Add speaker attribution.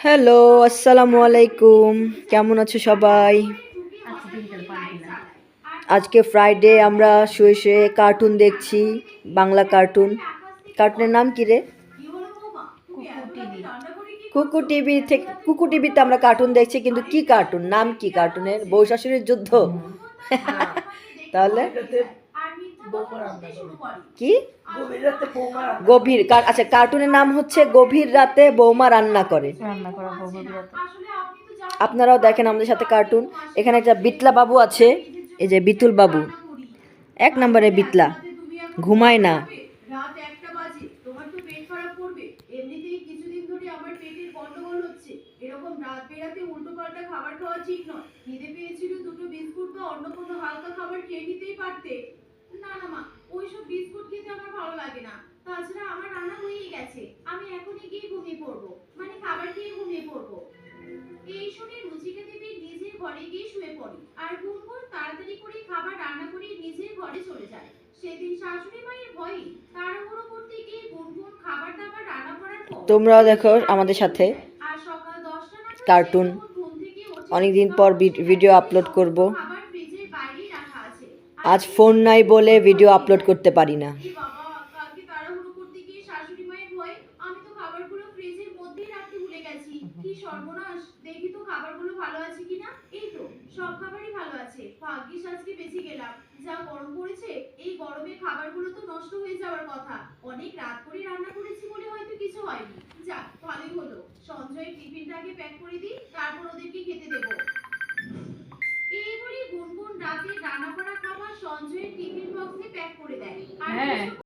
Speaker 1: Hello, আসসালামু আলাইকুম। কেমন আছো সবাই? আজকে ফ্রাইডে, আমরা শুয়ে শুয়ে কার্টুন দেখছি, বাংলা কার্টুন। কার্টুনের নাম কি রে? কুকু টিভি থেকে। কুকু টিভিতে আমরা কার্টুন দেখছি, কিন্তু কি কার্টুন, নাম কি কার্টুনের? বউ শাশুড়ির যুদ্ধ? তাহলে কি? আচ্ছা, কার্টুনের নাম হচ্ছে গভীর রাতে বৌমা রান্না করে। আপনারাও দেখেন আমাদের সাথে কার্টুন। এখানে একটা বিটলা বাবু আছে, এই যে বিতুল বাবু, 1 নম্বরে বিটলা, ঘুমায় না।
Speaker 2: রাত 1টা বাজে, তোমার তো পেট খারাপ করবে। এমনিতেই কিছুদিন ধরে আমার পেটের গন্ডগোল হচ্ছে। এরকম রাত বেরাতে উল্টোপাল্টা খাবার খাওয়া ঠিক নয়। খিদে পেয়েছিল, দুটো বিস্কুট বা অন্য কোনো হালকা খাবার খেয়ে নিতেই পারতে। না না মা, ওইসব বিস্কুট খেতে আমার ভালো লাগে না। তাছাড়া আমার রান্না হয়েই গেছে, আমি এখনই গিয়ে ঘুমিয়ে পড়বো, মানে খাবার খেয়ে ঘুমিয়ে পড়বো। এই শুনে রুচিকা দেবী নিজের ঘরে গিয়ে শুয়ে পড়ে, আর গুনগুন তাড়াতাড়ি করে খাবার রান্না করে নিজের ঘরে চলে যায়। সেদিন শাশুড়ি মায়ের ভয়ে তাড়াহুড়ো করতে গিয়ে গুনগুন খাবার দাবার রান্না করার পর
Speaker 1: তোমরাও দেখো আমাদের সাথে
Speaker 2: আর সকাল 10টা নাগাদ
Speaker 1: কার্টুন।
Speaker 2: সে যখন ঘুম থেকে ওঠে,
Speaker 1: অনেকদিন পর ভিডিও আপলোড করব।
Speaker 2: খাবার ফ্রিজের বাইরেই রাখা আছে।
Speaker 1: আজ ফোন নাই বলে ভিডিও আপলোড করতে পারি না।
Speaker 2: এই বাবা, কালকে তাড়াহুড়ো করতে গিয়ে শাশুড়ি মায়ের ভয়ে আমি তো খাবারগুলো ফ্রিজের মধ্যেই রাখতে ভুলে গেছি। কি সর্বনাশ! দেখি তো খাবারগুলো ভালো আছে কিনা। এই তো, সব খাবারই ভালো আছে। ভাগ্যিস আজকে বেঁচে গেলাম। যা গরম পড়েছে, এই গরমে খাবারগুলো তো নষ্ট হয়ে যাওয়ার কথা। অনেক রাত করে রান্না করেছি বলে হয়তো কিছু হয়নি। যাক, ভালোই হলো। সঞ্জয়ের টিফিনটাকে প্যাক করে দিই, তারপর ওদেরকে খেতে দেবো। এই বলে গুনগুন রাতে রান্না করা খাবার সঞ্জয়ের টিফিন বক্সে প্যাক করে দেয়। আর